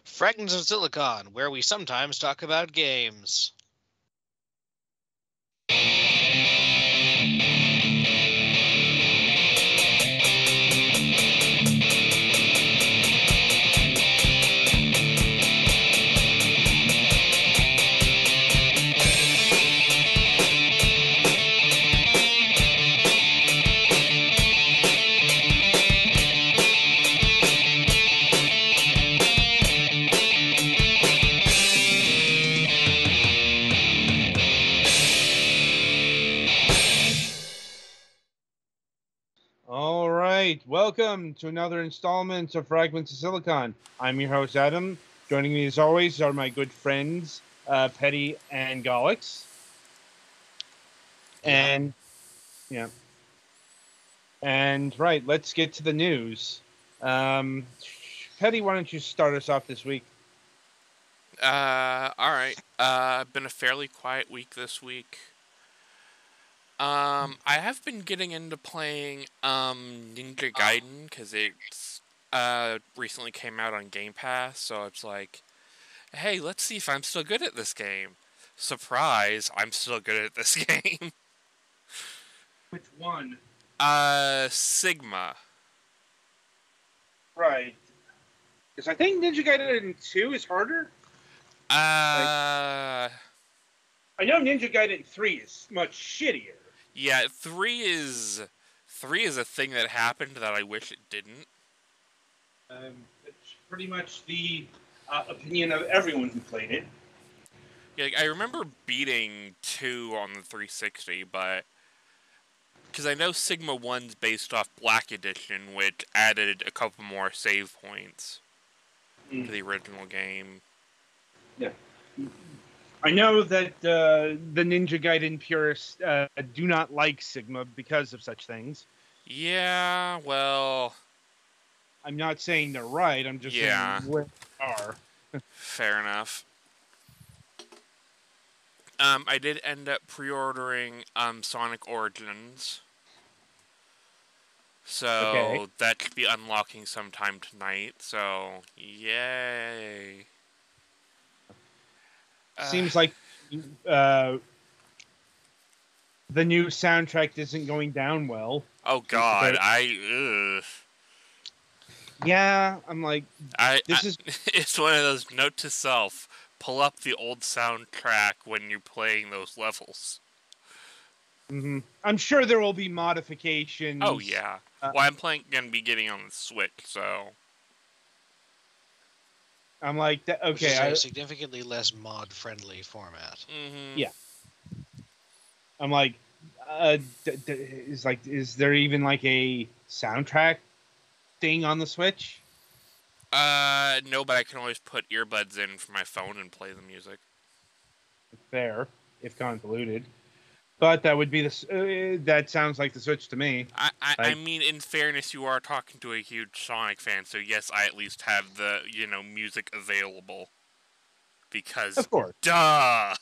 Fragments of Silicon, where we sometimes talk about games. All right, welcome to another installment of Fragments of Silicon. I'm your host, Adam. Joining me, as always, are my good friends, Petty and Gollix. And, yeah. And, right, let's get to the news. Petty, why don't you start us off this week? Alright. Been a fairly quiet week this week. I have been getting into playing, Ninja Gaiden, because it's, recently came out on Game Pass, so it's like, hey, let's see if I'm still good at this game. Surprise, I'm still good at this game. Which one? Sigma. Right. Because I think Ninja Gaiden 2 is harder. I know Ninja Gaiden 3 is much shittier. Yeah, 3 is a thing that happened that I wish it didn't. It's pretty much the opinion of everyone who played it. Yeah, I remember beating 2 on the 360, but because I know Sigma 1's based off Black Edition, which added a couple more save points to the original game. Yeah. I know that the Ninja Gaiden purists do not like Sigma because of such things. Yeah, well... I'm not saying they're right, I'm just saying where they are. Fair enough. I did end up pre-ordering Sonic Origins. So that should be unlocking sometime tonight, so yay. Seems like the new soundtrack isn't going down well. Oh god, Yeah, I'm like, it's one of those note to self, pull up the old soundtrack when you're playing those levels. Mm-hmm. I'm sure there will be modifications. Oh yeah. Well, I'm gonna be getting on the Switch, so... I'm like, okay. Which is a significantly less mod-friendly format. Mm-hmm. Yeah. I'm like, is there even like a soundtrack thing on the Switch? No, but I can always put earbuds in for my phone and play the music. Fair, if convoluted. But that would be that sounds like the Switch to me. I mean, in fairness, you are talking to a huge Sonic fan, so yes, I at least have the, music available. Because, of course. Duh!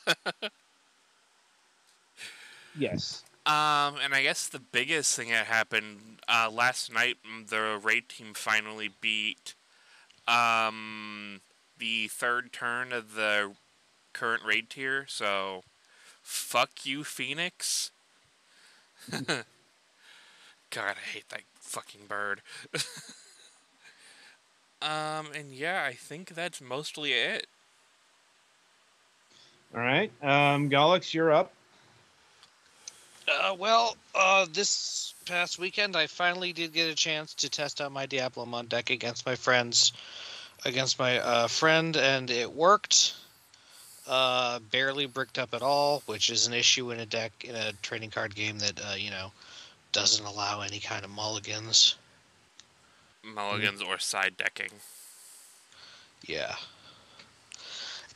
Yes. And I guess the biggest thing that happened, last night, the raid team finally beat, the third turn of the current raid tier, so... Fuck you, Phoenix. God, I hate that fucking bird. And yeah, I think that's mostly it. Alright, Gollix, you're up. This past weekend, I finally did get a chance to test out my Diablo deck against my friend, and it worked. Barely bricked up at all, which is an issue in a trading card game that, doesn't allow any kind of mulligans. Mulligans or side decking. Yeah.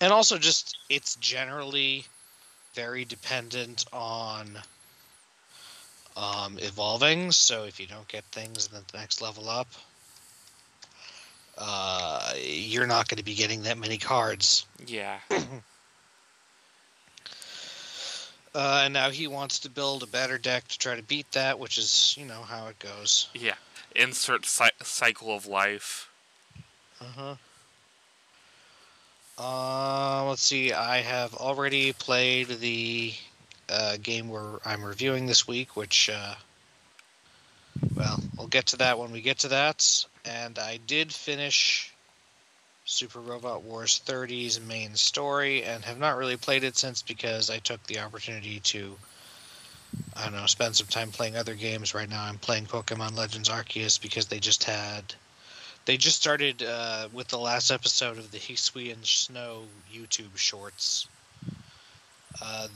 And also just, it's generally very dependent on evolving, so if you don't get things in the next level up, you're not going to be getting that many cards. Yeah. And now he wants to build a better deck to try to beat that, which is, how it goes. Yeah. Insert cycle of life. Uh-huh. Let's see. I have already played the game where I'm reviewing this week, which, well, we'll get to that when we get to that. And I did finish Super Robot Wars 30's main story and have not really played it since because I took the opportunity to, I don't know, spend some time playing other games. Right now I'm playing Pokemon Legends Arceus because they just started with the last episode of the Hisuian Snow YouTube shorts.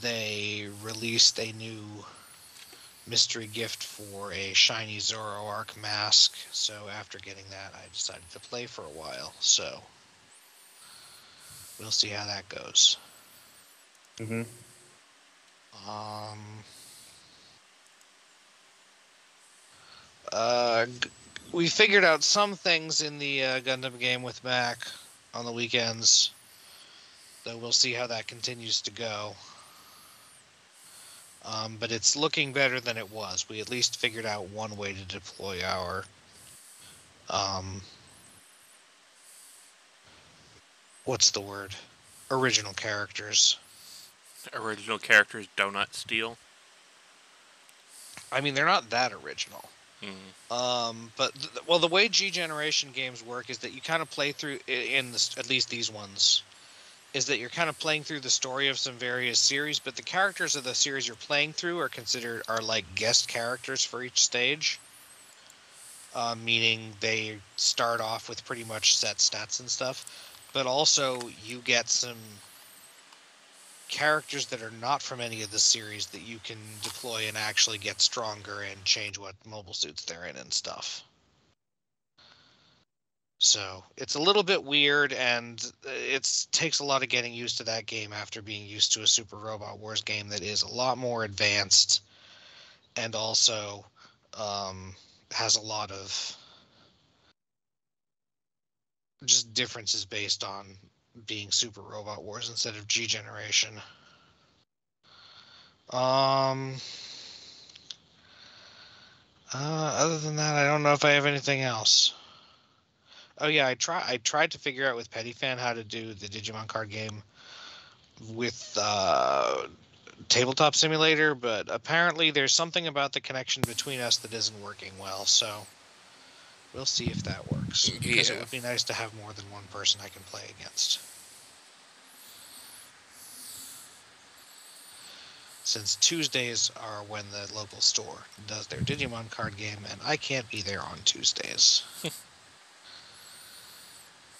They released a new mystery gift for a shiny Zoroark mask. So after getting that, I decided to play for a while. So we'll see how that goes. Mm-hmm. Um, uh, we figured out some things in the Gundam game with Mac on the weekends, though we'll see how that continues to go. But it's looking better than it was. We at least figured out one way to deploy our um, what's the word? Original characters. Original characters Donut Steel. I mean, they're not that original. Mm. But well, the way G Generation games work is that you kind of play through in this, at least these ones, is that you're kind of playing through the story of some various series, but the characters of the series you're playing through are like guest characters for each stage. Meaning they start off with pretty much set stats and stuff, but also you get some characters that are not from any of the series that you can deploy and actually get stronger and change what mobile suits they're in and stuff. So it's a little bit weird, and it takes a lot of getting used to that game after being used to a Super Robot Wars game that is a lot more advanced and also has a lot of just differences based on being Super Robot Wars instead of G Generation. Um, Other than that, I don't know if I have anything else. Oh yeah, I tried to figure out with Pettyfan how to do the Digimon card game with Tabletop Simulator, but apparently there's something about the connection between us that isn't working well. So we'll see if that works, because it Yeah. would be nice to have more than one person I can play against. Since Tuesdays are when the local store does their Digimon card game, and I can't be there on Tuesdays.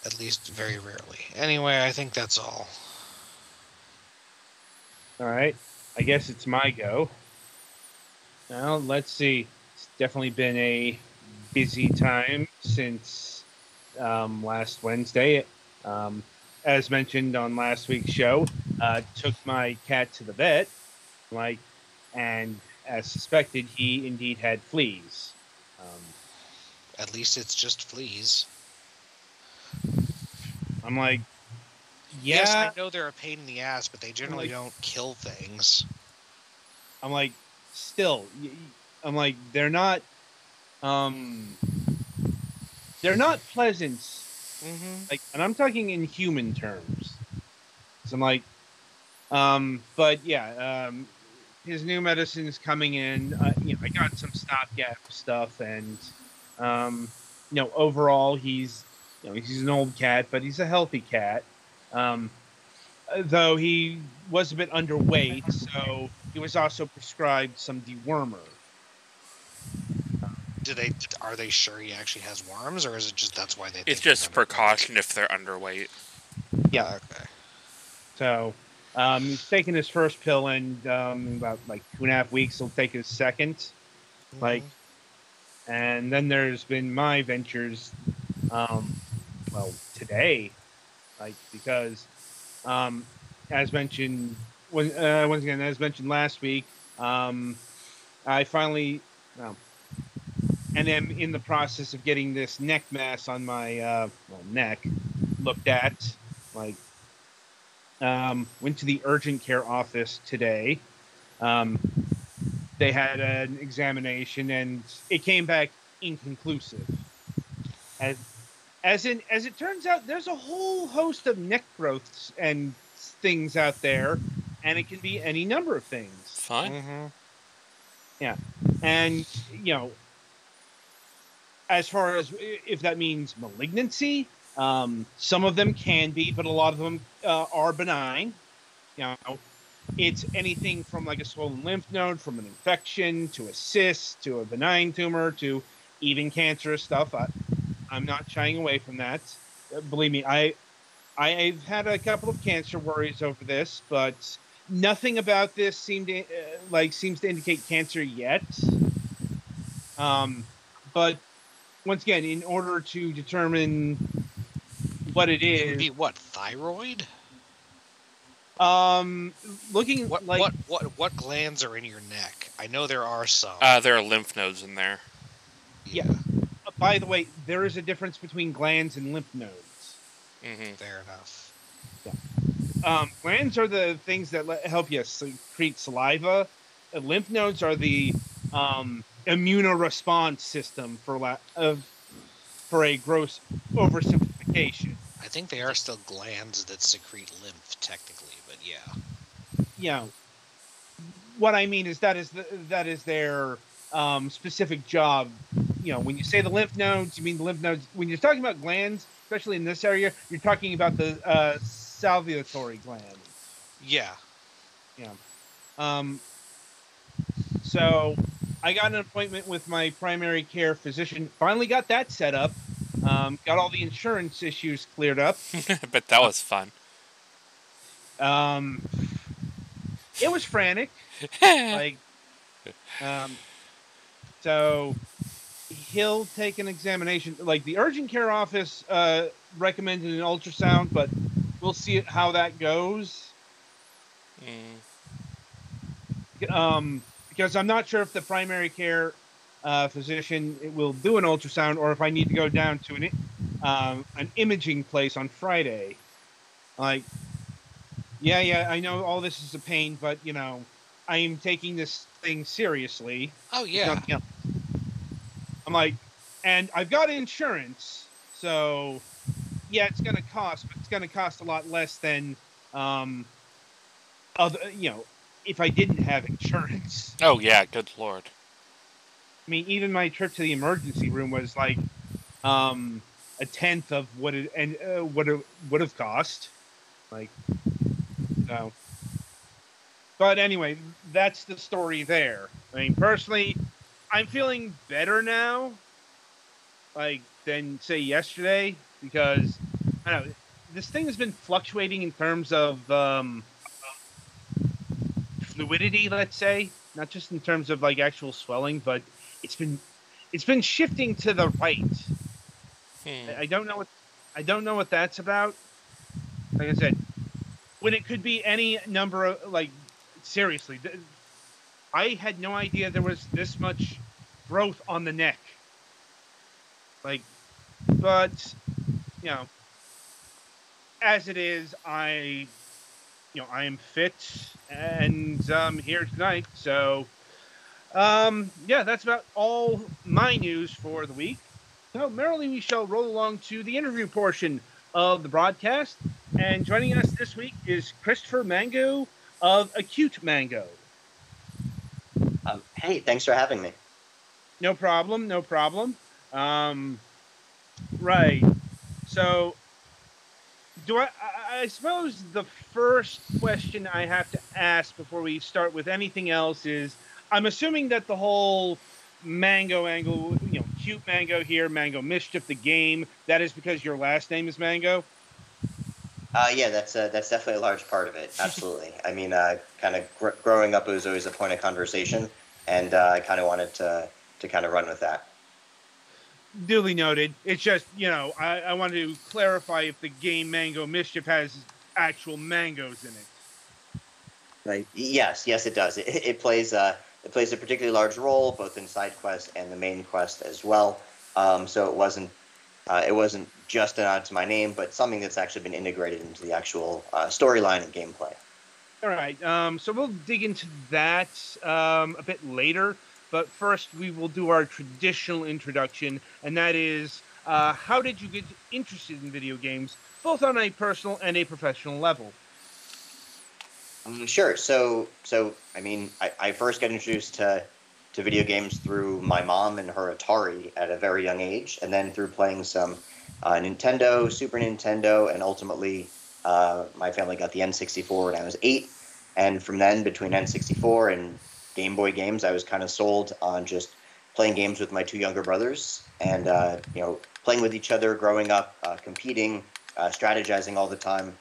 At least very rarely. Anyway, I think that's all. All right. I guess it's my go. Now, let's see. It's definitely been a busy time since last Wednesday. Um, as mentioned on last week's show, took my cat to the vet, like, and as suspected, he indeed had fleas. Um, At least it's just fleas. I'm like, Yes, yeah. I know they're a pain in the ass, but they I'm generally like, don't kill things. I'm like, still, I'm like, um, they're not pleasant. Mm-hmm. Like, and I'm talking in human terms. So I'm like, but yeah, his new medicine is coming in. I got some stopgap stuff, and overall he's an old cat, but he's a healthy cat. Um, though he was a bit underweight, so he was also prescribed some dewormer. Are they sure he actually has worms, or is it just that's why they It's think he's just underweight? precaution if they're underweight. Yeah. Okay. So he's taking his first pill in about like 2.5 weeks. He'll take his second. Like, Mm-hmm. and then there's been my ventures. Well, today, like because as mentioned once again as mentioned last week, I finally and am in the process of getting this neck mass on my neck looked at. Like, went to the urgent care office today. Um, they had an examination and it came back inconclusive. As as it turns out, there's a whole host of neck growths and things out there, and it can be any number of things. Fine. Mm-hmm. Yeah, and as far as if that means malignancy, some of them can be, but a lot of them are benign. It's anything from like a swollen lymph node, from an infection, to a cyst, to a benign tumor, to even cancerous stuff. I'm not shying away from that. Believe me, I've had a couple of cancer worries over this, but nothing about this seems to indicate cancer yet. But once again, in order to determine what it It would is, be what, thyroid? looking What glands are in your neck? I know there are some. There are lymph nodes in there. Yeah. By the way, there is a difference between glands and lymph nodes. Mm-hmm. Fair enough. Yeah. Glands are the things that help you secrete saliva. Lymph nodes are the immunoresponse system, for a gross oversimplification. I think they are still glands that secrete lymph, technically, but yeah. Yeah. What I mean is that is their specific job. When you say the lymph nodes, you mean the lymph nodes. When you're talking about glands, especially in this area, you're talking about the salivatory glands. Yeah. Yeah. So I got an appointment with my primary care physician. Finally got that set up. Got all the insurance issues cleared up. But that was fun. It was frantic. So he'll take an examination. Like, the urgent care office recommended an ultrasound, but we'll see how that goes. Because I'm not sure if the primary care physician will do an ultrasound, or if I need to go down to an imaging place on Friday. Like, yeah, I know all this is a pain, but I am taking this thing seriously. Oh yeah. I'm like, and I've got insurance, so yeah, it's going to cost, but it's going to cost a lot less than if I didn't have insurance. Oh yeah, good lord. I mean, even my trip to the emergency room was like a tenth of what it would have cost. Like, no. But anyway, that's the story there. I mean, personally, I'm feeling better now, than say yesterday, because I don't know, this thing has been fluctuating in terms of fluidity, let's say, not just in terms of like actual swelling, but it's been shifting to the right. I don't know what that's about. Like I said, when it could be any number of, seriously, I had no idea there was this much growth on the neck. But as it is, I am fit and here tonight. So, yeah, that's about all my news for the week. So, merrily, we shall roll along to the interview portion of the broadcast. And joining us this week is Christopher Mango of Acute Mango. Hey, thanks for having me. No problem. Right. So, I suppose the first question I have to ask before we start with anything else is, I'm assuming that the whole Mango angle, Cute Mango here, Mango Mischief, the game, that is because your last name is Mango? Yeah, that's definitely a large part of it. Absolutely. I mean, kind of growing up, it was always a point of conversation, and I kind of wanted to kind of run with that. Duly noted. It's just, I wanted to clarify if the game Mango Mischief has actual mangoes in it. Right. Yes, it does. It plays a particularly large role both in side quest and the main quest as well. So it wasn't just a nod to my name, but something that's actually been integrated into the actual storyline and gameplay. All right. So we'll dig into that a bit later. But first, we will do our traditional introduction, and that is how did you get interested in video games, both on a personal and a professional level? Sure. I mean, I first got introduced to video games through my mom and her Atari at a very young age, and then through playing some Nintendo, Super Nintendo, and ultimately my family got the N64 when I was 8. And from then, between N64 and Game Boy games, I was kind of sold on just playing games with my two younger brothers and playing with each other, growing up, competing, strategizing all the time.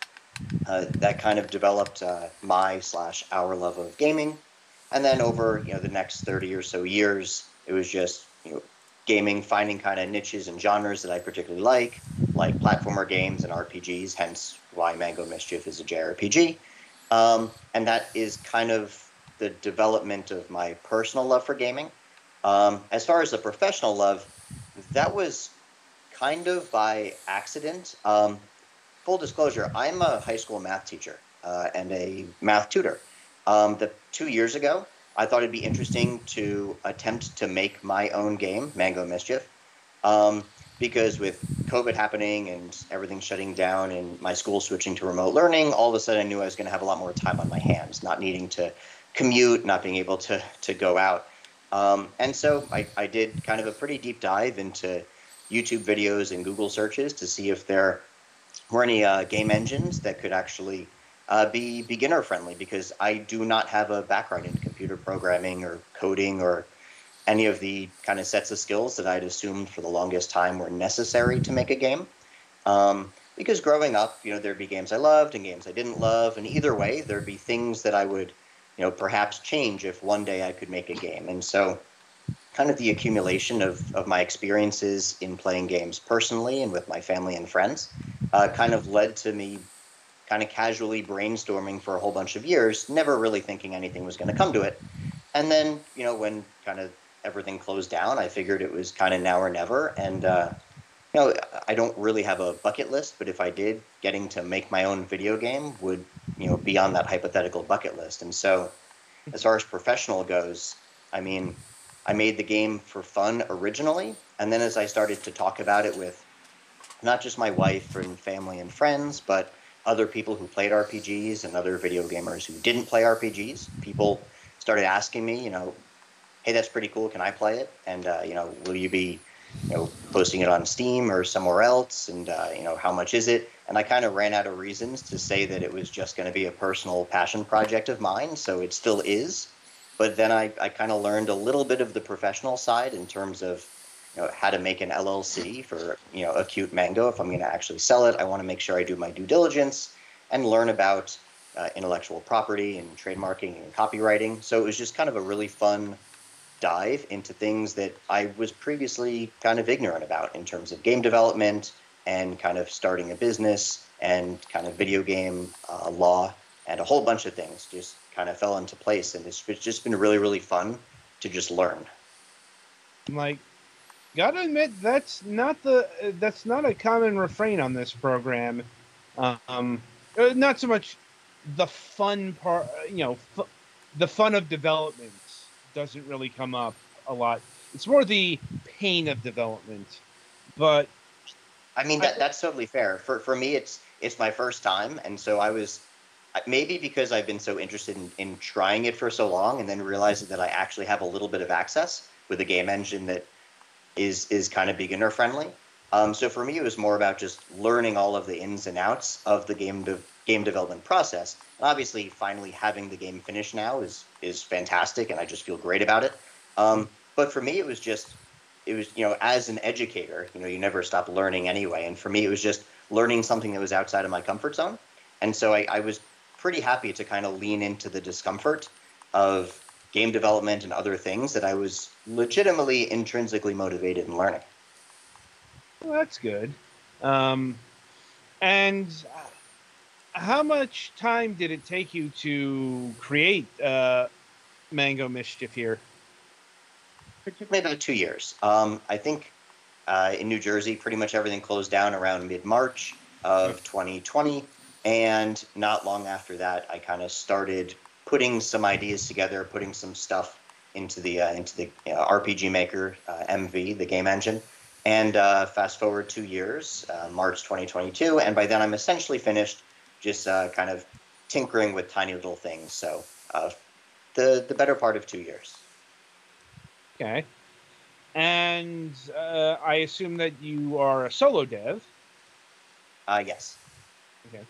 That kind of developed my/our love of gaming. And then over the next 30 or so years, it was just gaming, finding kind of niches and genres that I particularly like platformer games and RPGs. Hence why Mango Mischief is a JRPG. And that is kind of the development of my personal love for gaming. As far as the professional love, that was kind of by accident. Full disclosure, I'm a high school math teacher and a math tutor. 2 years ago, I thought it'd be interesting to attempt to make my own game, Mango Mischief, because with COVID happening and everything shutting down and my school switching to remote learning, all of a sudden I knew I was going to have a lot more time on my hands, not needing to commute, not being able to go out. And so I did kind of a pretty deep dive into YouTube videos and Google searches to see if there were any game engines that could actually be beginner friendly, because I do not have a background in computer programming or coding or any of the kind of sets of skills that I'd assumed for the longest time were necessary to make a game. Because growing up, there'd be games I loved and games I didn't love, and either way, there'd be things that I would, perhaps change if one day I could make a game. And so kind of the accumulation of my experiences in playing games personally and with my family and friends kind of led to me kind of casually brainstorming for a whole bunch of years, never really thinking anything was going to come to it. And then, when kind of everything closed down, I figured it was kind of now or never. And, I don't really have a bucket list, but if I did, getting to make my own video game would, be on that hypothetical bucket list. And so as far as professional goes, I mean, I made the game for fun originally. And then as I started to talk about it with not just my wife and family and friends, but other people who played RPGs and other video gamers who didn't play RPGs, people started asking me, hey, that's pretty cool. Can I play it? And, will you be, posting it on Steam or somewhere else? And, how much is it? And I kind of ran out of reasons to say that it was just going to be a personal passion project of mine. So it still is. But then I kind of learned a little bit of the professional side in terms of how to make an LLC for Acute Mango. If I'm going to actually sell it, I want to make sure I do my due diligence and learn about intellectual property and trademarking and copywriting. So it was just kind of a really fun dive into things that I was previously kind of ignorant about in terms of game development and kind of starting a business and kind of video game law and a whole bunch of things just kind of fell into place. And it's just been really, really fun to just learn. Like, gotta admit, that's not a common refrain on this program. Not so much the fun part, the fun of development doesn't really come up a lot. It's more the pain of development. But I mean, that's totally fair. For me, it's my first time, and so I was maybe because I've been so interested in trying it for so long, and then realizing that I actually have a little bit of access with a game engine that is kind of beginner friendly. So for me, it was more about just learning all of the ins and outs of the game development process. And obviously, finally having the game finished now is fantastic, and I just feel great about it. But for me, it was as an educator, you never stop learning anyway. And for me, it was just learning something that was outside of my comfort zone. And so I was pretty happy to kind of lean into the discomfort of game development and other things that I was legitimately intrinsically motivated in learning. Well, that's good. And how much time did it take you to create Mango Mischief here? It took me about 2 years. I think in New Jersey, pretty much everything closed down around mid-March of 2020. And not long after that, I kind of started putting some ideas together, putting some stuff into the RPG Maker MV, the game engine. And fast forward 2 years, March 2022, and by then I'm essentially finished, just kind of tinkering with tiny little things. So the better part of 2 years. Okay. And I assume that you are a solo dev. Yes. Okay.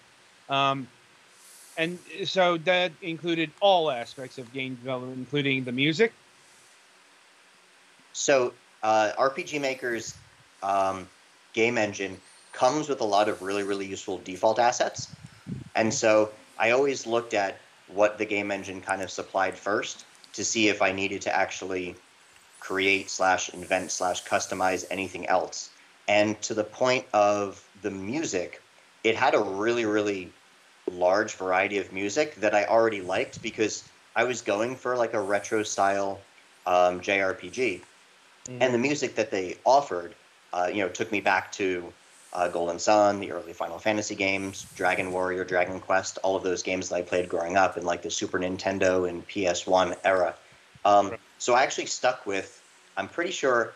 And so that included all aspects of game development, including the music. So RPG Maker's game engine comes with a lot of really, really useful default assets. And so I always looked at what the game engine kind of supplied first to see if I needed to actually create / invent / customize anything else. And to the point of the music, it had a really, really large variety of music that I already liked because I was going for like a retro style JRPG. And the music that they offered, took me back to Golden Sun, the early Final Fantasy games, Dragon Warrior, Dragon Quest, all of those games that I played growing up in like the Super Nintendo and PS1 era. So I actually stuck with. I'm pretty sure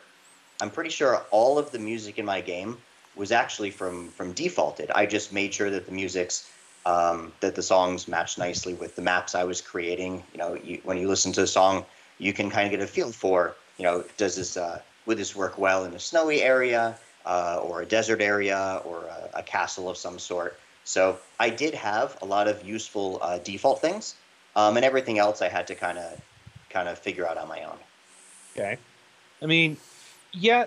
all of the music in my game was actually from defaulted. I just made sure that the music's that the songs match nicely with the maps I was creating. When you listen to a song, you can kind of get a feel for, does this would this work well in a snowy area or a desert area or a castle of some sort. So I did have a lot of useful default things, and everything else I had to kind of figure out on my own. Okay. I mean, yeah.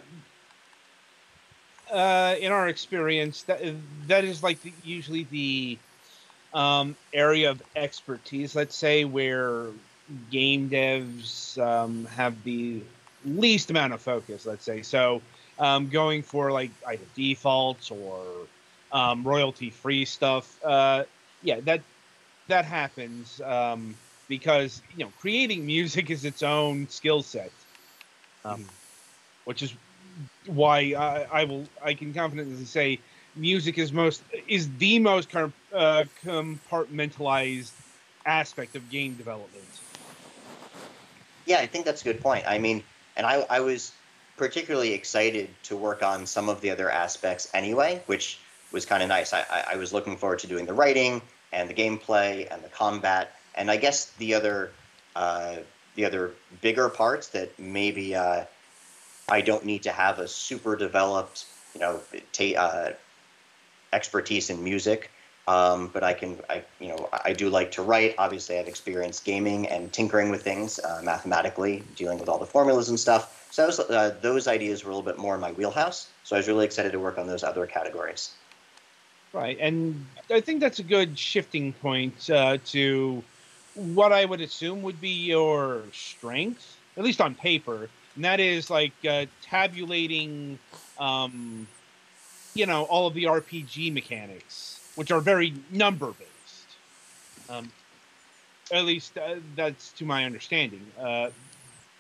In our experience, that is like usually the area of expertise, let's say, where game devs have the least amount of focus, let's say. So going for like either defaults or royalty-free stuff, yeah, that happens because creating music is its own skill set, which is why I can confidently say music is the most compartmentalized aspect of game development. Yeah, I think that's a good point. I mean, and I was particularly excited to work on some of the other aspects anyway, which was kind of nice. I was looking forward to doing the writing and the gameplay and the combat, and I guess the other bigger parts that maybe I don't need to have a super developed, expertise in music. But I do like to write. Obviously, I've experienced gaming and tinkering with things mathematically, dealing with all the formulas and stuff. So those ideas were a little bit more in my wheelhouse. So I was really excited to work on those other categories. Right, and I think that's a good shifting point to what I would assume would be your strength, at least on paper, and that is like tabulating, all of the RPG mechanics, which are very number based. At least that's to my understanding.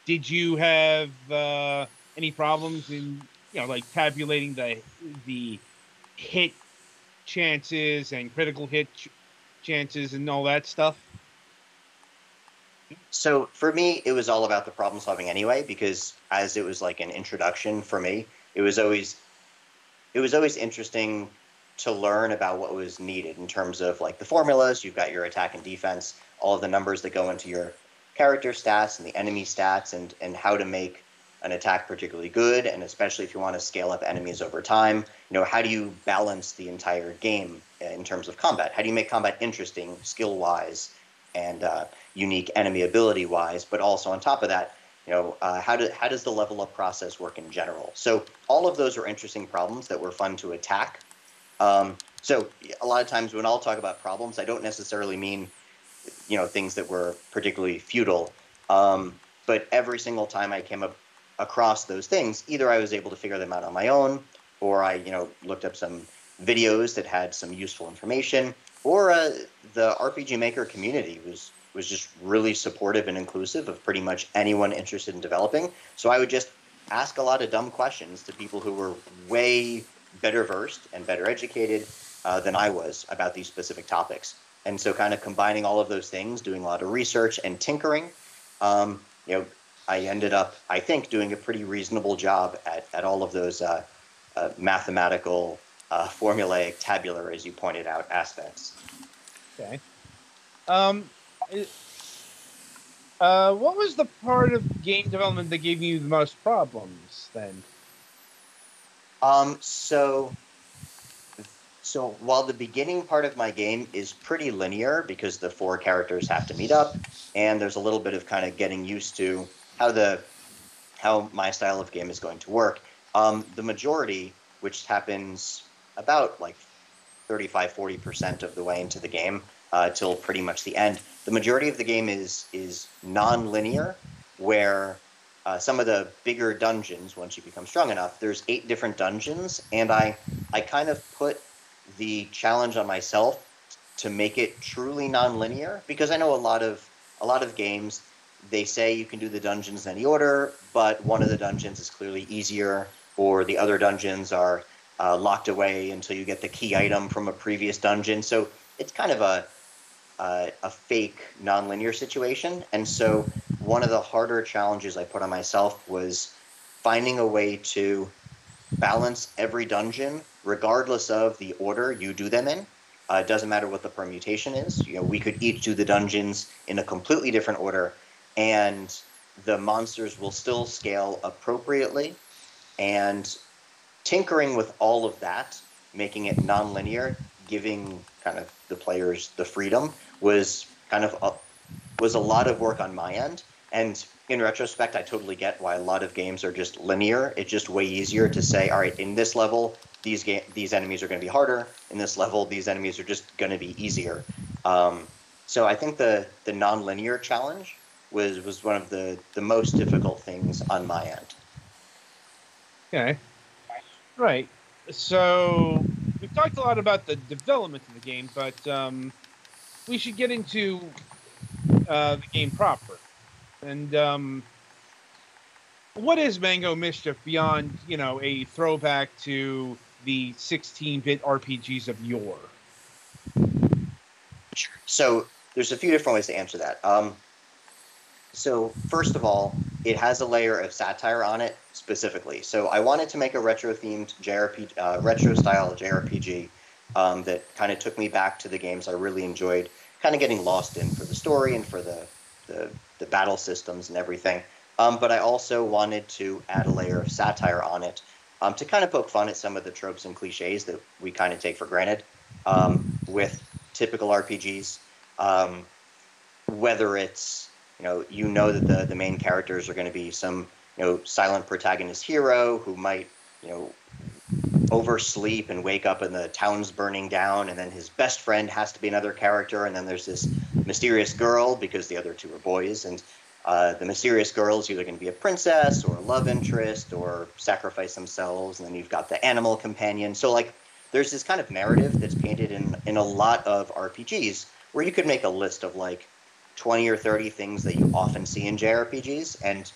Did you have any problems in like tabulating the hit chances and critical hit chances and all that stuff? So for me, it was all about the problem solving anyway, because as it was like an introduction for me, it was always interesting to learn about what was needed in terms of like the formulas. You've got your attack and defense, all of the numbers that go into your character stats and the enemy stats, and how to make an attack particularly good, and especially if you want to scale up enemies over time. How do you balance the entire game in terms of combat? How do you make combat interesting skill wise and unique enemy ability wise, but also on top of that, how does the level up process work in general? So all of those are interesting problems that were fun to attack. So a lot of times when I'll talk about problems, I don't necessarily mean things that were particularly futile. But every single time I came across those things, either I was able to figure them out on my own, or I looked up some videos that had some useful information, or the RPG Maker community was just really supportive and inclusive of pretty much anyone interested in developing. So I would just ask a lot of dumb questions to people who were way better versed and better educated than I was about these specific topics. And so kind of combining all of those things, doing a lot of research and tinkering, ended up, I think, doing a pretty reasonable job at all of those mathematical, formulaic, tabular, as you pointed out, aspects. Okay. What was the part of game development that gave you the most problems then? So while the beginning part of my game is pretty linear because the 4 characters have to meet up, and there's a little bit of kind of getting used to how my style of game is going to work. The majority, which happens about like 35-40% of the way into the game till pretty much the end, the majority of the game is non-linear, where some of the bigger dungeons, once you become strong enough, there's 8 different dungeons, and I kind of put the challenge on myself to make it truly non-linear, because I know a lot of games, they say you can do the dungeons in any order, but one of the dungeons is clearly easier, or the other dungeons are locked away until you get the key item from a previous dungeon. So it's kind of a fake non-linear situation. And so one of the harder challenges I put on myself was finding a way to balance every dungeon, regardless of the order you do them in. It doesn't matter what the permutation is. We could each do the dungeons in a completely different order, and the monsters will still scale appropriately. And tinkering with all of that, making it non-linear, giving kind of the players the freedom, was a lot of work on my end. And in retrospect, I totally get why a lot of games are just linear. It's just way easier to say, all right, in this level, these enemies are going to be harder. In this level, these enemies are just going to be easier. So I think the non-linear challenge was one of the most difficult things on my end. Okay. Right. So we've talked a lot about the development of the game, but we should get into the game proper. And what is Mango Mischief beyond, a throwback to the 16-bit RPGs of yore? So there's a few different ways to answer that. So first of all, it has a layer of satire on it specifically. So I wanted to make a retro-themed JRPG, retro-style JRPG that kind of took me back to the games I really enjoyed, kind of getting lost in for the story and for the battle systems and everything. But I also wanted to add a layer of satire on it to kind of poke fun at some of the tropes and cliches that we kind of take for granted with typical RPGs. Whether it's that the main characters are going to be some silent protagonist hero who might oversleep and wake up and the town's burning down, and then his best friend has to be another character, and then there's this mysterious girl because the other two are boys, and the mysterious girl is either going to be a princess or a love interest or sacrifice themselves, and then you've got the animal companion. So like there's this kind of narrative that's painted in a lot of RPGs where you could make a list of like 20 or 30 things that you often see in JRPGs, and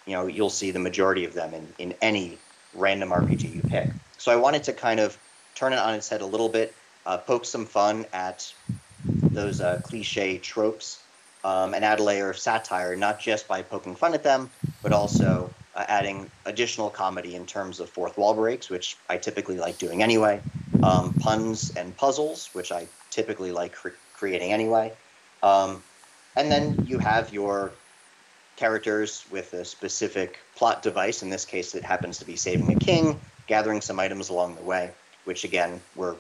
you'll see the majority of them in any random RPG you pick. So I wanted to kind of turn it on its head a little bit, poke some fun at those cliche tropes, and add a layer of satire, not just by poking fun at them, but also adding additional comedy in terms of fourth wall breaks, which I typically like doing anyway, puns and puzzles, which I typically like creating anyway. And then you have your characters with a specific plot device. In this case, it happens to be saving a king, gathering some items along the way, which again, we're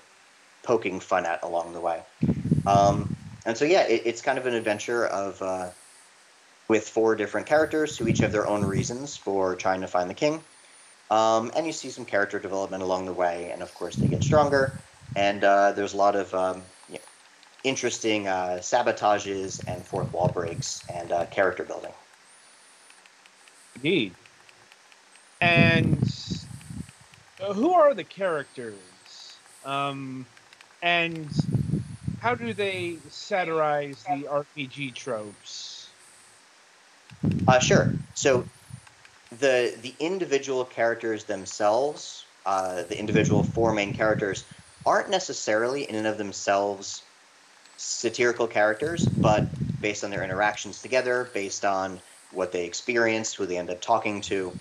poking fun at along the way. And so, yeah, it's kind of an adventure of with 4 different characters who each have their own reasons for trying to find the king. And you see some character development along the way, and of course they get stronger. And there's a lot of interesting sabotages and fourth wall breaks and character building. Indeed. And who are the characters? And how do they satirize the RPG tropes? Sure. So the individual characters themselves, the individual 4 main characters, aren't necessarily in and of themselves satirical characters, but based on their interactions together, based on what they experienced, who they end up talking to,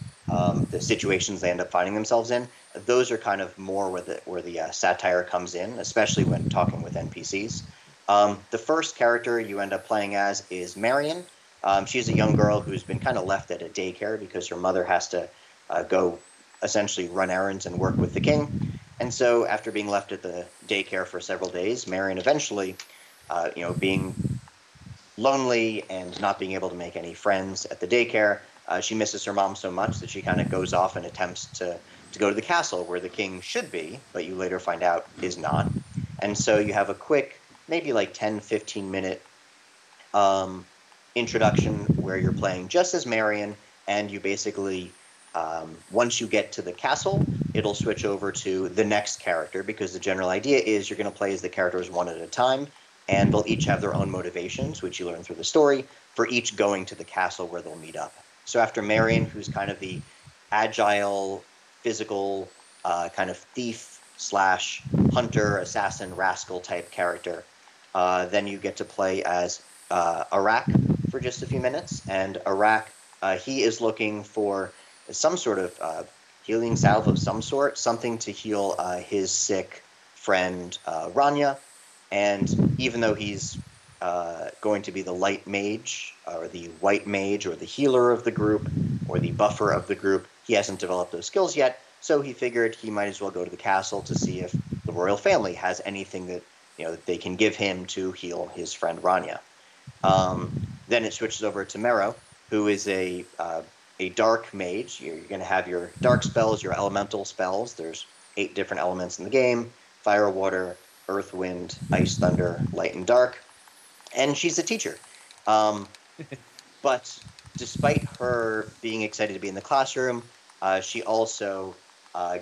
the situations they end up finding themselves in. Those are kind of more where the satire comes in, especially when talking with NPCs. The first character you end up playing as is Marion. She's a young girl who's been kind of left at a daycare because her mother has to go essentially run errands and work with the king. And so after being left at the daycare for several days, Marion eventually, being lonely and not being able to make any friends at the daycare, she misses her mom so much that she kind of goes off and attempts to go to the castle where the king should be, but you later find out is not. And so you have a quick, maybe like 10, 15-minute introduction where you're playing just as Marion, and you basically, once you get to the castle, it'll switch over to the next character, because the general idea is you're going to play as the characters one at a time, and they'll each have their own motivations, which you learn through the story, for each going to the castle where they'll meet up. So after Marion, who's kind of the agile, physical, kind of thief slash hunter, assassin, rascal type character, then you get to play as Iraq for just a few minutes. And Iraq, he is looking for some sort of healing salve of some sort, something to heal his sick friend Rania. And even though he's going to be the light mage, or the white mage, or the healer of the group, or the buffer of the group, he hasn't developed those skills yet. So he figured he might as well go to the castle to see if the royal family has anything that that they can give him to heal his friend Rania. Then it switches over to Mero, who is a dark mage. You're going to have your dark spells, your elemental spells. There's 8 different elements in the game: fire, water, earth, wind, ice, thunder, light, and dark. And she's a teacher. But despite her being excited to be in the classroom, she also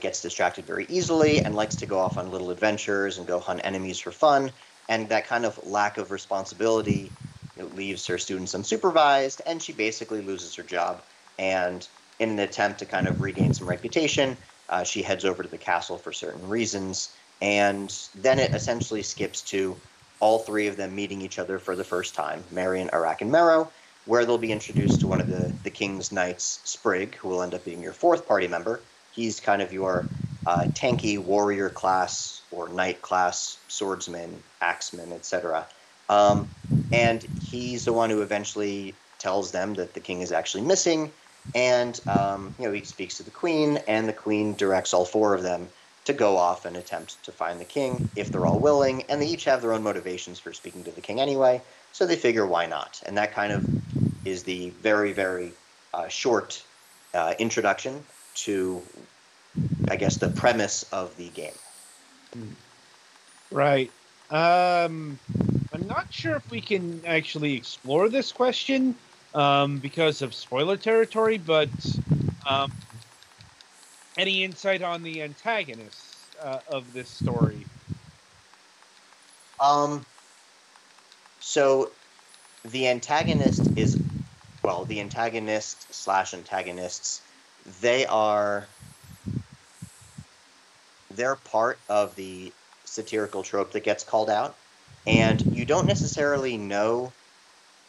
gets distracted very easily and likes to go off on little adventures and go hunt enemies for fun. And that kind of lack of responsibility leaves her students unsupervised, and she basically loses her job. And in an attempt to kind of regain some reputation, she heads over to the castle for certain reasons. And then it essentially skips to all 3 of them meeting each other for the first time, Marion, Iraq, and Mero, where they'll be introduced to one of the King's Knights, Sprig, who will end up being your 4th party member. He's kind of your tanky warrior class or knight class, swordsman, axeman, etc. And he's the one who eventually tells them that the king is actually missing. And he speaks to the queen, and the queen directs all 4 of them to go off and attempt to find the king if they're all willing. And they each have their own motivations for speaking to the king anyway, so they figure why not. And that kind of is the very, very short introduction to, I guess, the premise of the game. Right. I'm not sure if we can actually explore this question because of spoiler territory, but any insight on the antagonists of this story? So the antagonist is, well, the antagonist slash antagonists, they're part of the satirical trope that gets called out, and you don't necessarily know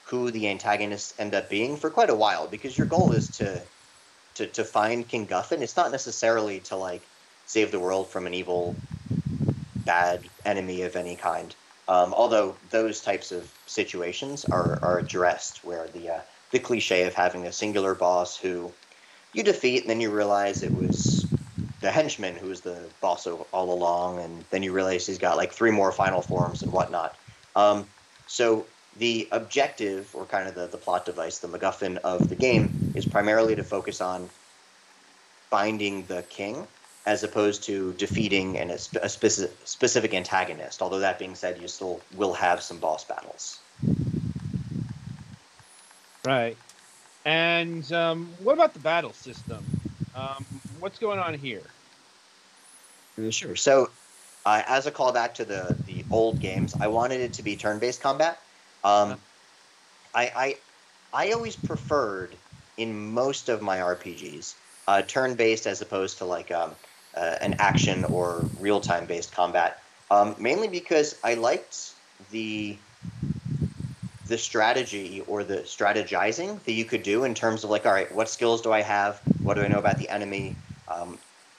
who the antagonists end up being for quite a while, because your goal is to find King Guffin. It's not necessarily to like save the world from an evil, bad enemy of any kind. Although those types of situations are addressed, where the cliche of having a singular boss who you defeat, and then you realize it was the henchman who was the boss all along, and then you realize he's got like 3 more final forms and whatnot. So the objective, or kind of the plot device, the MacGuffin of the game, is primarily to focus on finding the king, as opposed to defeating a specific antagonist. Although that being said, you still will have some boss battles. Right. And what about the battle system? What's going on here? Sure. So, as a callback to the old games, I wanted it to be turn-based combat. I always preferred, in most of my RPGs, turn-based as opposed to like an action or real-time based combat. Mainly because I liked the the strategy or the strategizing that you could do in terms of like, all right, what skills do I have? What do I know about the enemy?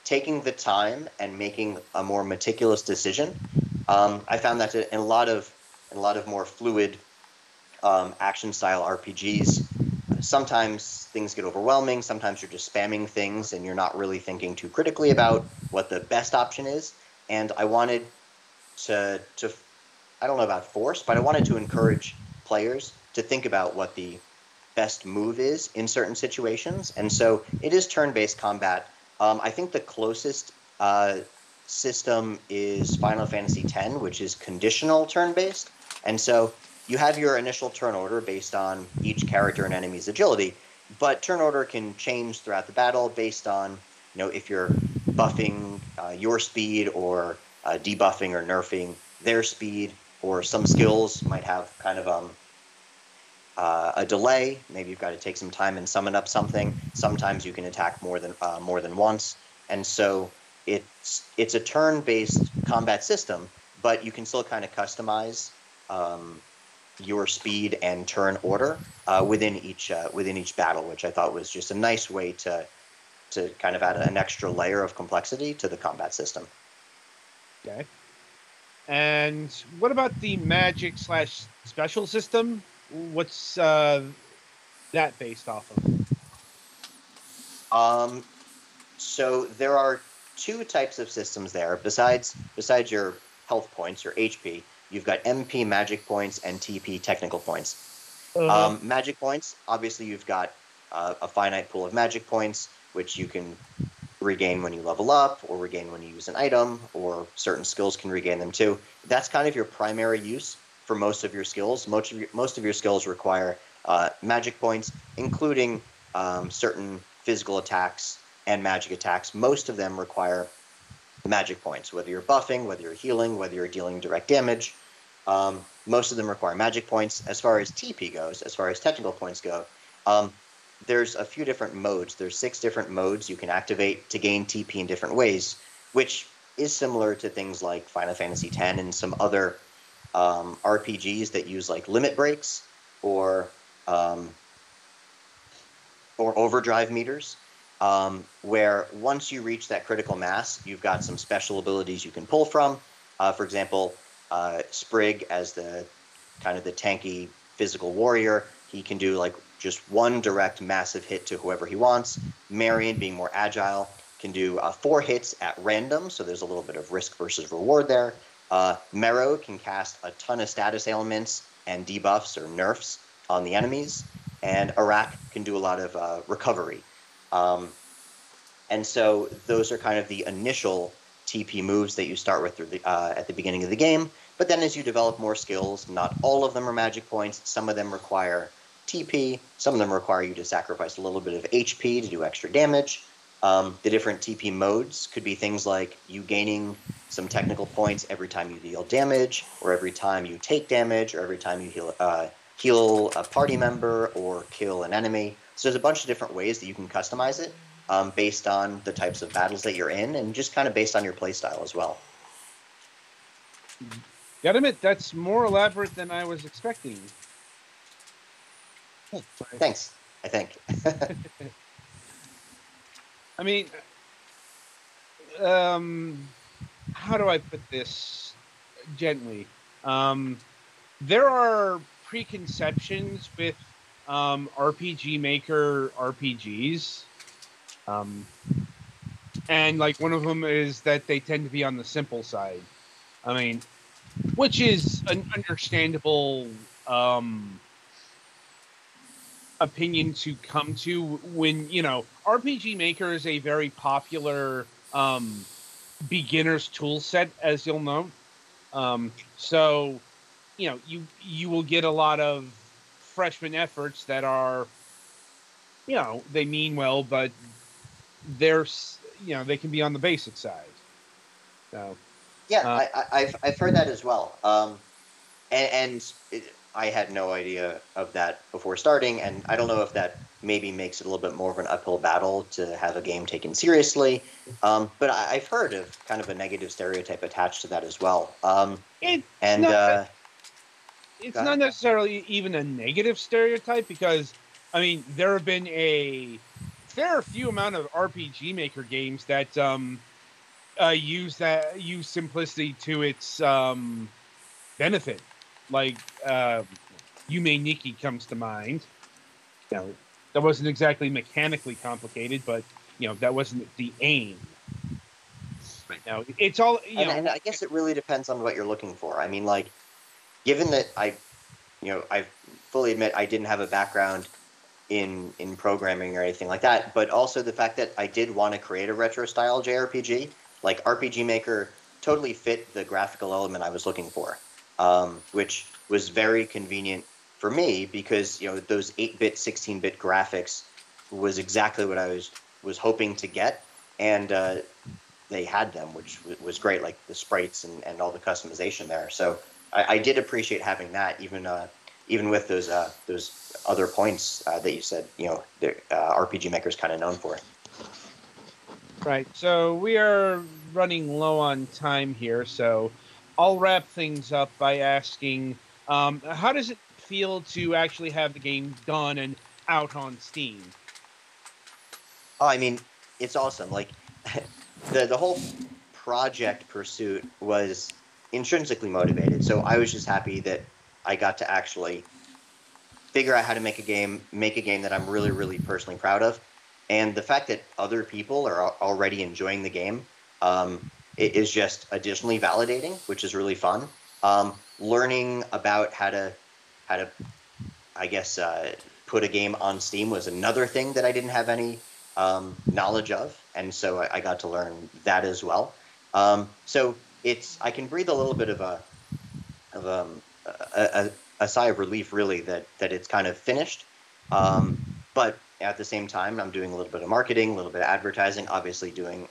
Taking the time and making a more meticulous decision. I found that in a lot of more fluid action style RPGs, sometimes things get overwhelming. Sometimes you're just spamming things and you're not really thinking too critically about what the best option is. And I wanted to I don't know about force, but I wanted to encourage players to think about what the best move is in certain situations. And so it is turn-based combat. I think the closest system is Final Fantasy X, which is conditional turn-based. And so you have your initial turn order based on each character and enemy's agility, but turn order can change throughout the battle based on, if you're buffing your speed or debuffing or nerfing their speed, or some skills might have kind of a delay. Maybe you've got to take some time and summon up something. Sometimes you can attack more than once, and so it's a turn-based combat system, but you can still kind of customize your speed and turn order within each battle, which I thought was just a nice way to kind of add an extra layer of complexity to the combat system. Okay. And what about the magic / special system? What's that based off of? So there are two types of systems there. Besides your health points, your HP, you've got MP magic points and TP technical points. Magic points, obviously you've got a finite pool of magic points, which you can regain when you level up, or regain when you use an item, or certain skills can regain them too. That's kind of your primary use for most of your skills. Most of your skills require magic points, including certain physical attacks and magic attacks. Most of them require magic points, whether you're buffing, whether you're healing, whether you're dealing direct damage. Most of them require magic points. As far as TP goes, as far as technical points go, there's a few different modes. There's 6 different modes you can activate to gain TP in different ways, which is similar to things like Final Fantasy X and some other RPGs that use like limit breaks or overdrive meters, where once you reach that critical mass, you've got some special abilities you can pull from. For example, Sprig, as the kind of the tanky physical warrior, he can do like just one direct massive hit to whoever he wants. Marion, being more agile, can do 4 hits at random, so there's a little bit of risk versus reward there. Mero can cast a ton of status ailments and debuffs or nerfs on the enemies, and Arak can do a lot of recovery. And so those are kind of the initial TP moves that you start with at the beginning of the game. But then as you develop more skills, not all of them are magic points. Some of them require TP. Some of them require you to sacrifice a little bit of HP to do extra damage. The different TP modes could be things like you gaining some technical points every time you deal damage, or every time you take damage, or every time you heal a party member or kill an enemy. So there's a bunch of different ways that you can customize it based on the types of battles that you're in, and just kind of based on your playstyle as well. Gotta admit, that's more elaborate than I was expecting. Thanks, I think. I mean, how do I put this gently? There are preconceptions with RPG Maker RPGs. And like one of them is that they tend to be on the simple side. I mean, which is an understandable opinion to come to when, RPG Maker is a very popular beginner's tool set, as you'll know. So, you will get a lot of freshman efforts that are, they mean well, but they can be on the basic side. So, yeah, I've heard that as well. I had no idea of that before starting, and I don't know if that maybe makes it a little bit more of an uphill battle to have a game taken seriously. But I've heard of kind of a negative stereotype attached to that as well. it's not necessarily even a negative stereotype, because I mean there have been a fair few amount of RPG Maker games that use simplicity to its benefit. Like Yume Nikki comes to mind. You know, that wasn't exactly mechanically complicated, but that wasn't the aim. Right. Now it's all and I guess it really depends on what you're looking for. I mean, like, given that I fully admit I didn't have a background in programming or anything like that, but also the fact that I did want to create a retro style JRPG, like RPG Maker totally fit the graphical element I was looking for, which was very convenient for me because those 8-bit, 16-bit graphics was exactly what I was hoping to get, and they had them, which was great, like the sprites and all the customization there. So I did appreciate having that, even with those other points that you said, the RPG Maker's kind of known for. Right. So we are running low on time here, so I'll wrap things up by asking, how does it feel to actually have the game done and out on Steam? Oh, I mean, it's awesome. Like the whole project pursuit was intrinsically motivated. So I was just happy that I got to actually figure out how to make a game that I'm really, really personally proud of. And the fact that other people are already enjoying the game, it is just additionally validating, which is really fun. Learning about how to, I guess, put a game on Steam was another thing that I didn't have any knowledge of, and so I got to learn that as well. So I can breathe a little bit of a sigh of relief, really, that it's kind of finished. But at the same time, I'm doing a little bit of marketing, a little bit of advertising, obviously doing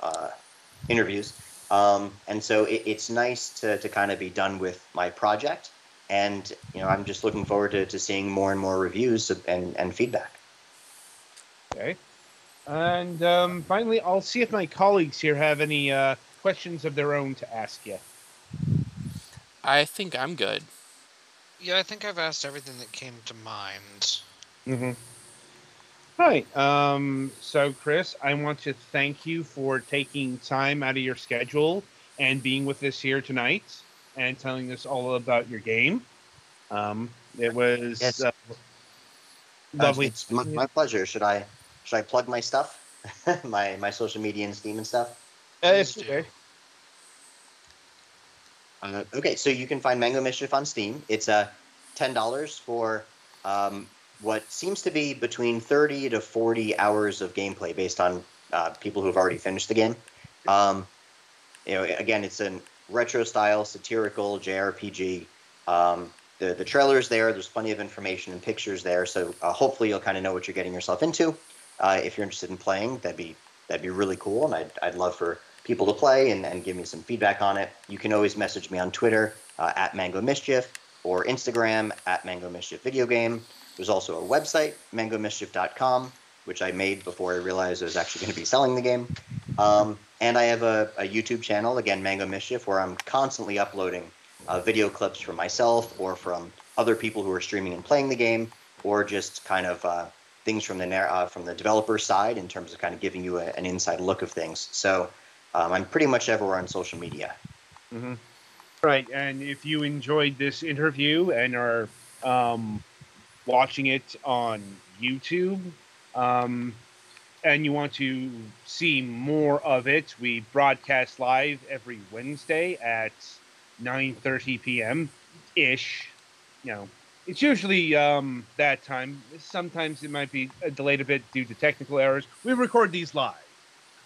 interviews. And so it's nice to kind of be done with my project. And, I'm just looking forward to seeing more and more reviews and feedback. Okay. And finally, I'll see if my colleagues here have any questions of their own to ask you. I think I'm good. Yeah, I think I've asked everything that came to mind. Mm-hmm. Hi. So, Chris, I want to thank you for taking time out of your schedule and being with us here tonight and telling us all about your game. It was Yes. lovely. It's my pleasure. Should I plug my stuff, my social media and Steam and stuff? Please It's do. okay. Okay, so you can find Mango Mischief on Steam. It's $10 for what seems to be between 30 to 40 hours of gameplay based on people who've already finished the game. Again, it's a retro style satirical JRPG. The trailer's there. There's plenty of information and pictures there, so hopefully you'll kind of know what you're getting yourself into. If you're interested in playing, that'd be really cool, and I'd love for people to play and give me some feedback on it. You can always message me on Twitter at Mango Mischief or Instagram at Mango Mischief Video Game. There's also a website, mangomischief.com, which I made before I realized I was actually going to be selling the game. And I have a YouTube channel, again, Mango Mischief, where I'm constantly uploading video clips from myself or from other people who are streaming and playing the game, or just kind of things from the developer side in terms of kind of giving you an inside look of things. So I'm pretty much everywhere on social media. Mm-hmm. Right, and if you enjoyed this interview and are watching it on YouTube, and you want to see more of it, we broadcast live every Wednesday at 9:30 p.m. ish. It's usually that time. Sometimes it might be delayed a bit due to technical errors. We record these live.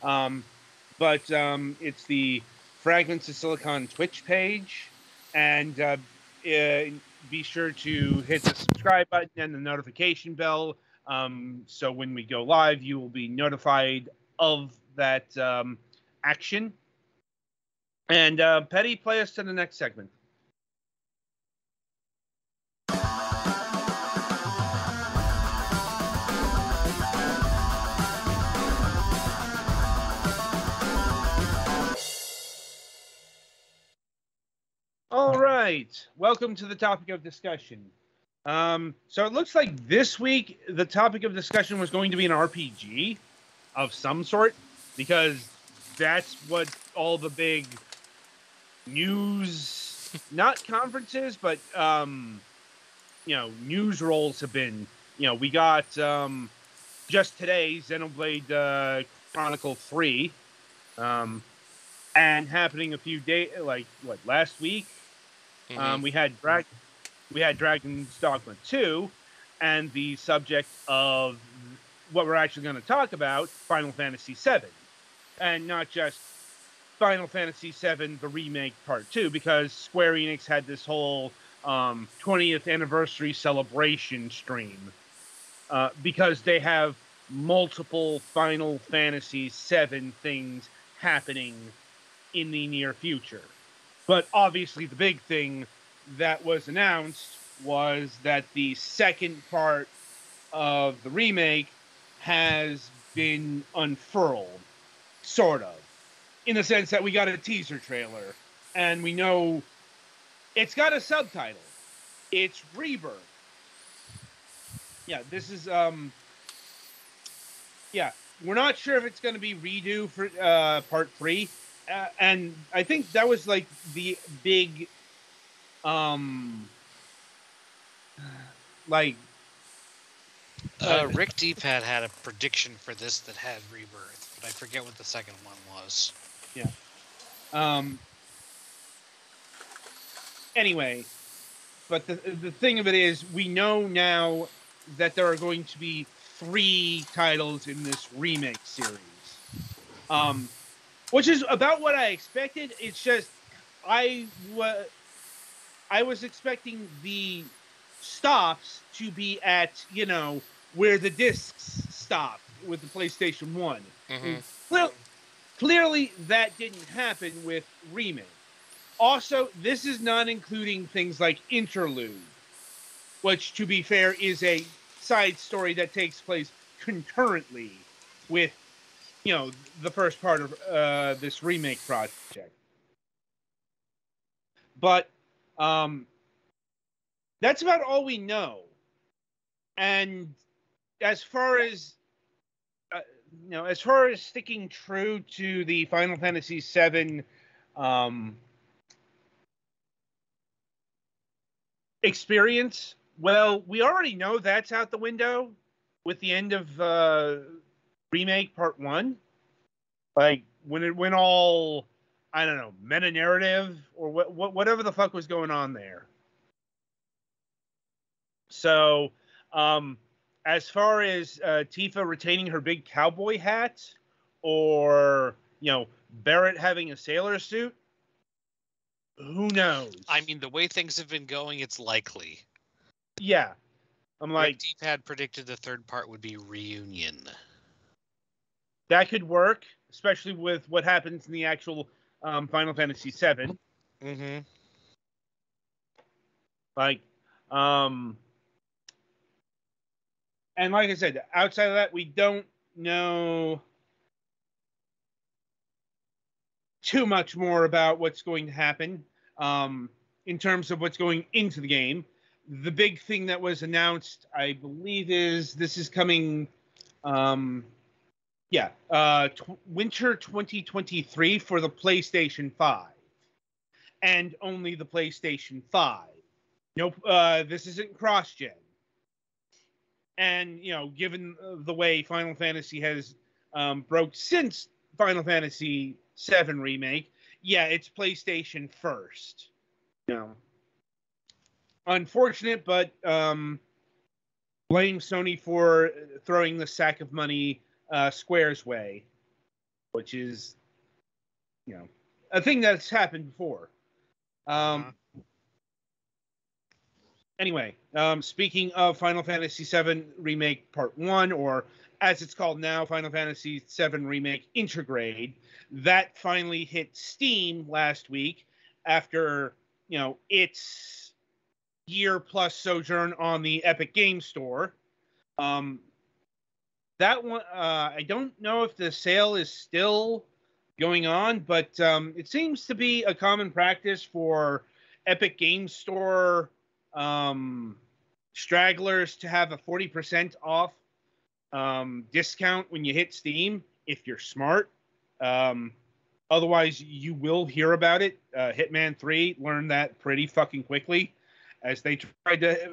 But it's the Fragments of Silicon Twitch page, and be sure to hit the subscribe button and the notification bell, so when we go live, you will be notified of that action. And Petty, play us to the next segment. All right. right. Welcome to the topic of discussion. So it looks like this week the topic of discussion was going to be an RPG of some sort, because that's what all the big news, not conferences, but news rolls have been. We got just today Xenoblade Chronicle 3, and happening a few days, last week. Mhm. We had Dragon's Dogma 2, and the subject of what we're actually going to talk about, Final Fantasy 7, and not just Final Fantasy 7 the remake part 2, because Square Enix had this whole 20th anniversary celebration stream, because they have multiple Final Fantasy 7 things happening in the near future. But obviously the big thing that was announced was that the second part of the remake has been unfurled, sort of, in the sense that we got a teaser trailer, and we know it's got a subtitle. It's Rebirth. Yeah, this is we're not sure if it's going to be redo for part 3, and I think that was like the big like Rick Deepad had a prediction for this that had Rebirth, but I forget what the second one was. Yeah. Anyway, but the thing of it is, we know now that there are going to be 3 titles in this remake series, which is about what I expected. It's just I was expecting the stops to be at where the discs stopped with the PlayStation 1. Mhm. Well, clearly that didn't happen with remake. Also, this is not including things like Interlude, which, to be fair, is a side story that takes place concurrently with, the first part of this remake project. But that's about all we know. And as far as sticking true to the Final Fantasy VII experience, well, we already know that's out the window with the end of remake part 1. Like when it went all, I don't know, meta narrative or whatever the fuck was going on there. So, as far as Tifa retaining her big cowboy hat, or Barrett having a sailor suit, who knows? I mean, the way things have been going, it's likely. Yeah, I'm like, Rick Deepad predicted the third part would be Reunion. that could work, especially with what happens in the actual Final Fantasy VII. Mm-hmm. Like, and like I said, outside of that, we don't know too much more about what's going to happen in terms of what's going into the game. The big thing that was announced, I believe, is this is coming, winter 2023 for the PlayStation 5, and only the PlayStation 5. Nope, this isn't cross-gen. And, given the way Final Fantasy has broke since Final Fantasy VII Remake, yeah, it's PlayStation first. Unfortunate, but blame Sony for throwing the sack of money Square's way, which is, a thing that's happened before. Anyway, speaking of Final Fantasy VII Remake Part 1, or as it's called now, Final Fantasy VII Remake Intergrade, that finally hit Steam last week after, its year-plus sojourn on the Epic Game Store. That one, I don't know if the sale is still going on, but it seems to be a common practice for Epic Game Store stragglers to have a 40% off discount when you hit Steam if you're smart. Otherwise, you will hear about it. Hitman 3 learned that pretty fucking quickly as they tried to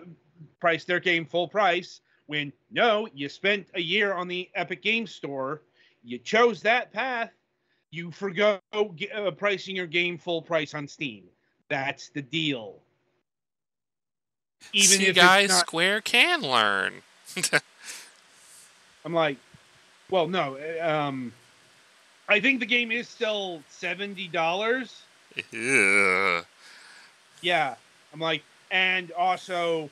price their game full price when, no, you spent a year on the Epic Game Store. You chose that path. You forgo pricing your game full price on Steam. That's the deal. Even see, if guys, it's not... Square can learn. I'm like, well, no. I think the game is still $70. Yeah. I'm like, and also,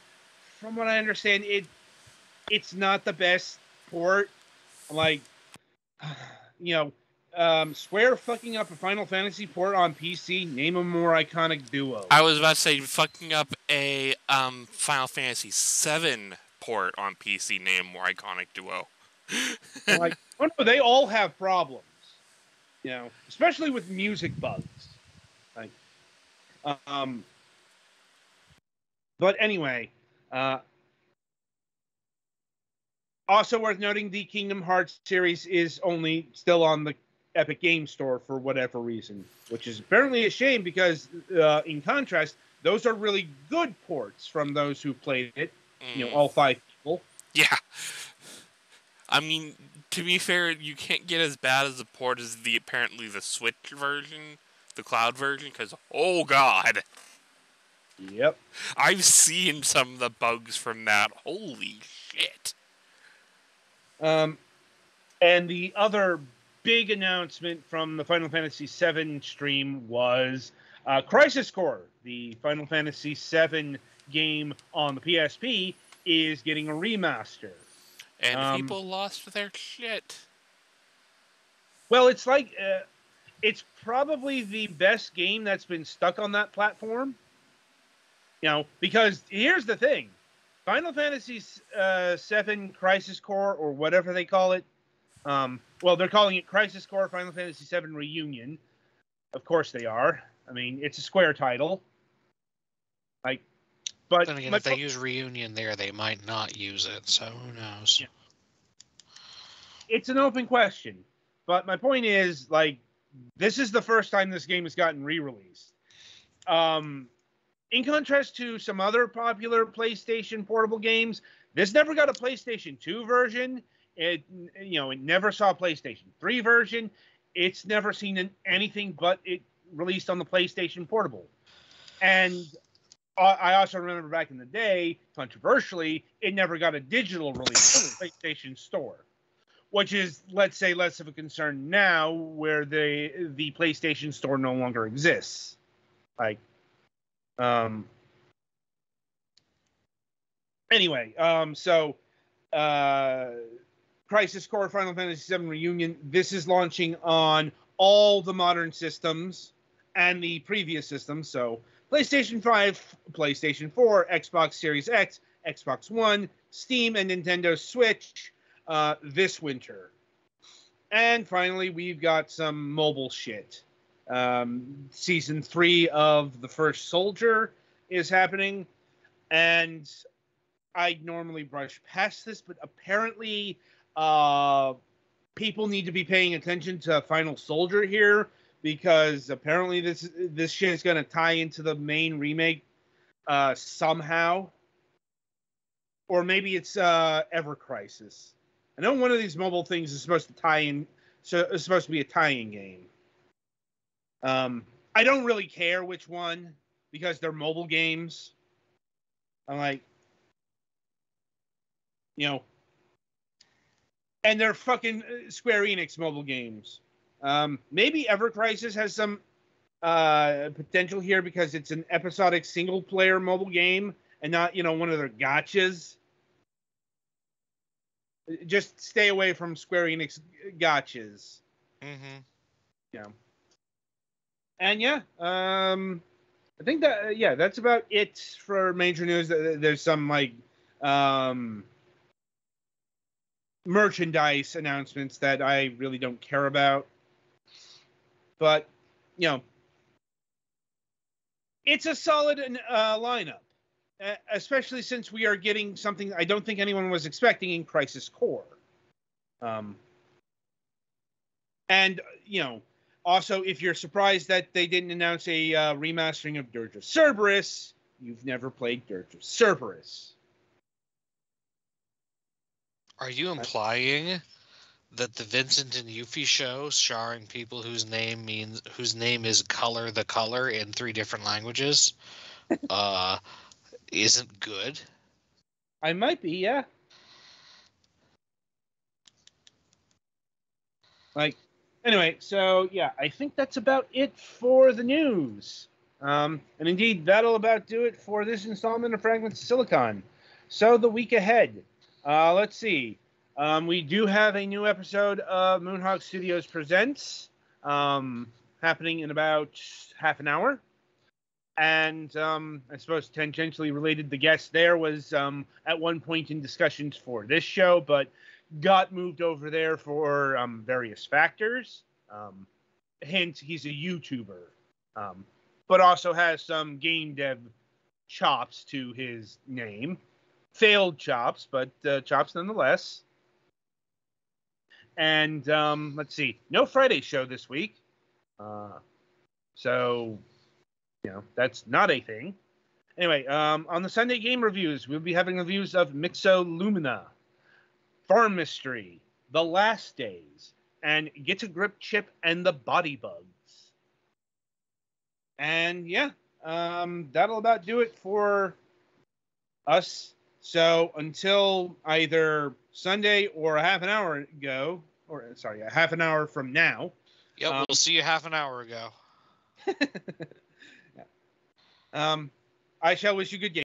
from what I understand, it's not the best port. I'm like, Square fucking up a Final Fantasy port on PC. Name a more iconic duo. I was about to say fucking up a Final Fantasy VII port on PC. Name a more iconic duo. Like, oh no, they all have problems. Especially with music bugs. Like, but anyway, also worth noting, the Kingdom Hearts series is only still on the Epic Game Store for whatever reason, which is apparently a shame because, in contrast, those are really good ports from those who played it. All 5 people. Yeah. I mean, to be fair, you can't get as bad as the port as apparently the Switch version, the cloud version, because, oh god. Yep. I've seen some of the bugs from that. Holy shit. And the other big announcement from the Final Fantasy VII stream was Crisis Core, the Final Fantasy VII game on the PSP, is getting a remaster. And people lost their shit. Well, it's like, it's probably the best game that's been stuck on that platform. Because here's the thing. Final Fantasy VII Crisis Core, or whatever they call it. Well, they're calling it Crisis Core Final Fantasy VII Reunion. Of course they are. I mean, it's a Square title. But then again, if they use Reunion there, they might not use it, so who knows? Yeah. It's an open question. But my point is, this is the first time this game has gotten re-released. In contrast to some other popular PlayStation portable games, this never got a PlayStation 2 version. It never saw a PlayStation 3 version. It's never seen anything but it released on the PlayStation Portable. And I also remember back in the day, controversially, it never got a digital release on the PlayStation Store, which is, let's say, less of a concern now, where the PlayStation Store no longer exists. Anyway, Crisis Core Final Fantasy VII Reunion, this is launching on all the modern systems and the previous systems, so PlayStation 5, PlayStation 4, Xbox Series X, Xbox One, Steam, and Nintendo Switch this winter. And finally, we've got some mobile shit. Season 3 of The First Soldier is happening, and I normally brush past this, but apparently people need to be paying attention to Final Soldier here, because apparently this shit is going to tie into the main remake somehow. Or maybe it's Ever Crisis. I know one of these mobile things is supposed to tie in, so it's supposed to be a tie-in game. I don't really care which one, because they're mobile games. I'm like, and they're fucking Square Enix mobile games. Maybe Ever Crisis has some potential here because it's an episodic single-player mobile game and not, one of their gotchas. Just stay away from Square Enix gotchas. Mm-hmm. Yeah. And I think that, that's about it for major news. There's some merchandise announcements that I really don't care about. But, it's a solid lineup, especially since we are getting something I don't think anyone was expecting in Crisis Core. And, also, if you're surprised that they didn't announce a remastering of Dirge of Cerberus, you've never played Dirge of Cerberus. Are you implying that the Vincent and Yuffie show, starring people whose name is Color the Color in 3 different languages, isn't good? I might be, yeah. Anyway, so yeah, I think that's about it for the news. And indeed, that'll about do it for this installment of Fragments of Silicon. So the week ahead, let's see. We do have a new episode of Moonhawk Studios Presents happening in about half an hour. And I suppose tangentially related, the guest there was at one point in discussions for this show, but got moved over there for various factors. Hence, he's a YouTuber, but also has some game dev chops to his name. Failed chops, but chops nonetheless. And let's see, no Friday show this week. So, that's not a thing. Anyway, on the Sunday game reviews, we'll be having reviews of Mixo Lumina, Farm Mystery, The Last Days, and Get a Grip Chip and the Body Bugs. And yeah, that'll about do it for us. So until either Sunday or a half an hour from now. Yep, we'll see you half an hour ago. I shall wish you good game.